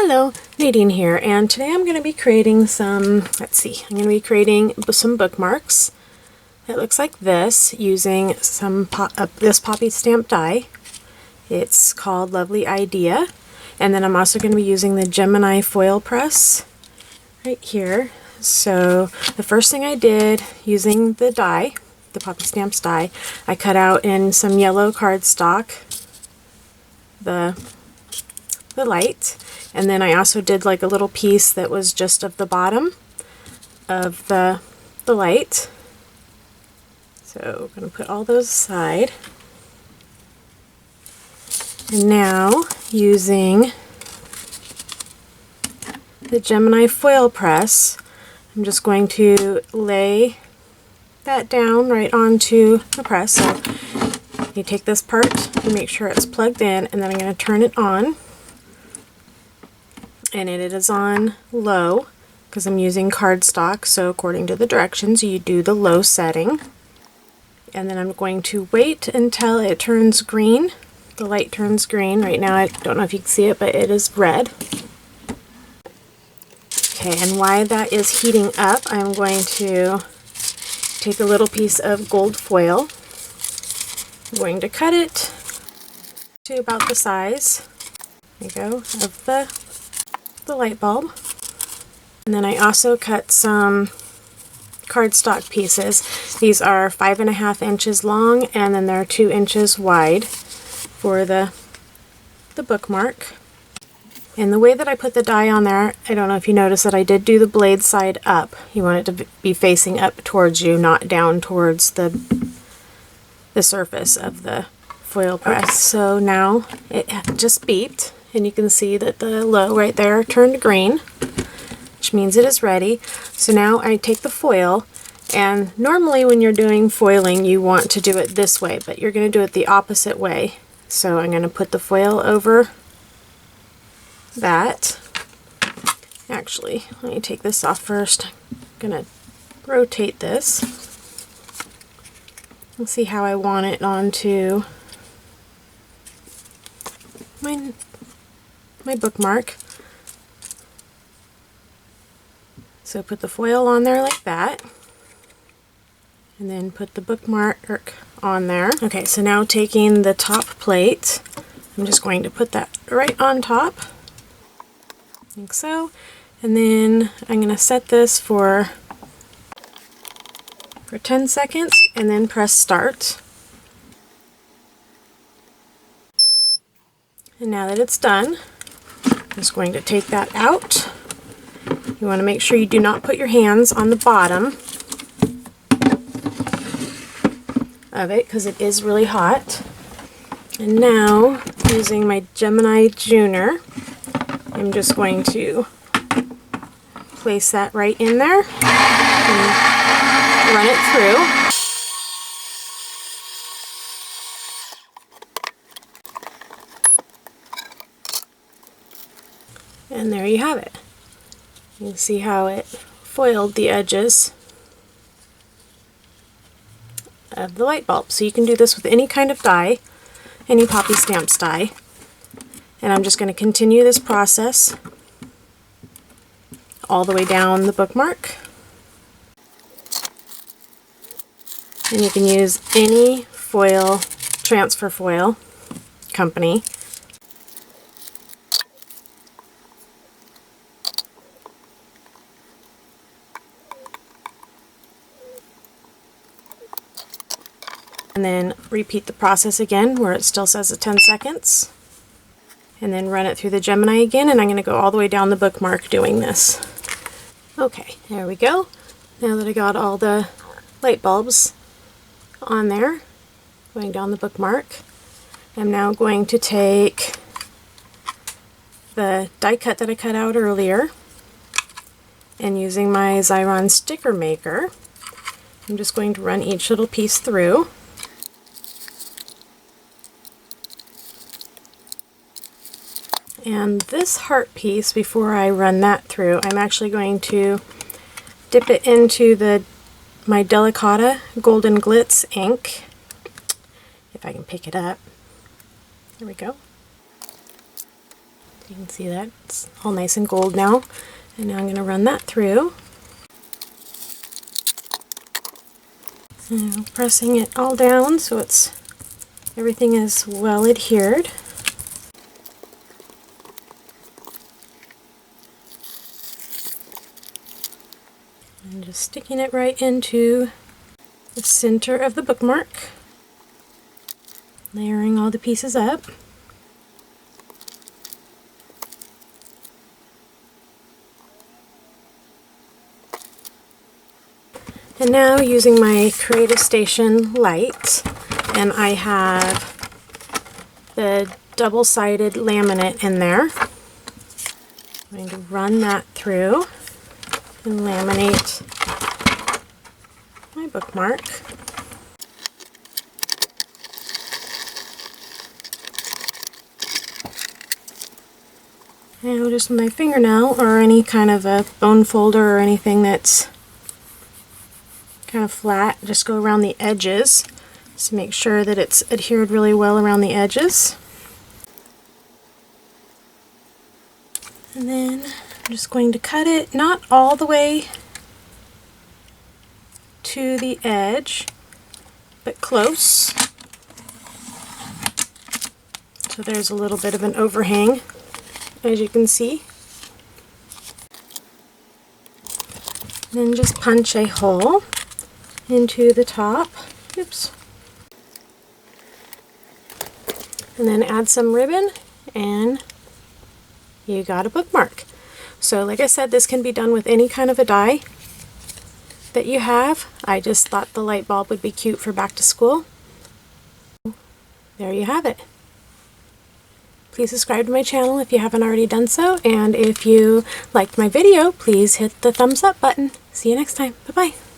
Hello, Nadine here, and today I'm going to be creating some, I'm going to be creating some bookmarks. It looks like this using some this Poppystamp die. It's called Lovely Idea, and then I'm also going to be using the Gemini Foil Press right here. So the first thing I did using the die, the Poppystamps die, I cut out in some yellow cardstock the Lite, and then I also did like a little piece that was just of the bottom of the Lite. So I'm going to put all those aside. And now using the Gemini Foil Press, I'm just going to lay that down right onto the press. So you take this part, you make sure it's plugged in, and then I'm going to turn it on. And it is on low because I'm using cardstock, so according to the directions you do the low setting. And then I'm going to wait until it turns green. The light turns green. Right now I don't know if you can see it, but it is red. Okay, and while that is heating up, I'm going to take a little piece of gold foil. I'm going to cut it to about the size, there you go, of the light bulb. And then I also cut some cardstock pieces. These are 5.5 inches long, and then they're 2 inches wide for the bookmark. And the way that I put the die on there, I don't know if you noticed that I did do the blade side up. You want it to be facing up towards you, not down towards the surface of the foil press. Okay. So now it just beeped, and you can see that the low right there turned green, which means it is ready. So now I take the foil, and normally when you're doing foiling you want to do it this way, but you're going to do it the opposite way. So I'm going to put the foil over that. Actually, let me take this off first. I'm going to rotate this and see how I want it onto my bookmark. So put the foil on there like that, and then put the bookmark on there. Okay, so now taking the top plate, I'm just going to put that right on top, like so, and then I'm going to set this for 10 seconds and then press start. And now that it's done, I'm just going to take that out. You want to make sure you do not put your hands on the bottom of it because it is really hot. And now, using my Gemini Junior, I'm just going to place that right in there and run it through. And there you have it. You can see how it foiled the edges of the light bulb. So you can do this with any kind of die, any Poppystamps die. And I'm just going to continue this process all the way down the bookmark. And you can use any foil, transfer foil company. And then repeat the process again where it still says 10 seconds. And then run it through the Gemini again, and I'm going to go all the way down the bookmark doing this. Okay, there we go. Now that I got all the light bulbs on there, going down the bookmark, I'm now going to take the die cut that I cut out earlier, and using my Xyron sticker maker, I'm just going to run each little piece through. And this heart piece, before I run that through, I'm actually going to dip it into my Delicata Golden Glitz ink, if I can pick it up. There we go. You can see that it's all nice and gold now. And now I'm going to run that through. And pressing it all down so everything is well adhered. And just sticking it right into the center of the bookmark. Layering all the pieces up. And now using my Creative Station Lite, and I have the double-sided laminate in there. I'm going to run that through and laminate my bookmark. And just with my fingernail or any kind of a bone folder or anything that's kind of flat, just go around the edges to make sure that it's adhered really well around the edges. And then I'm just going to cut it not all the way to the edge, but close. So there's a little bit of an overhang, as you can see. Then just punch a hole into the top. Oops. And then add some ribbon and you got a bookmark. So like I said, this can be done with any kind of a die that you have. I just thought the light bulb would be cute for back to school. There you have it. Please subscribe to my channel if you haven't already done so, and if you liked my video, please hit the thumbs up button. See you next time. Bye-bye.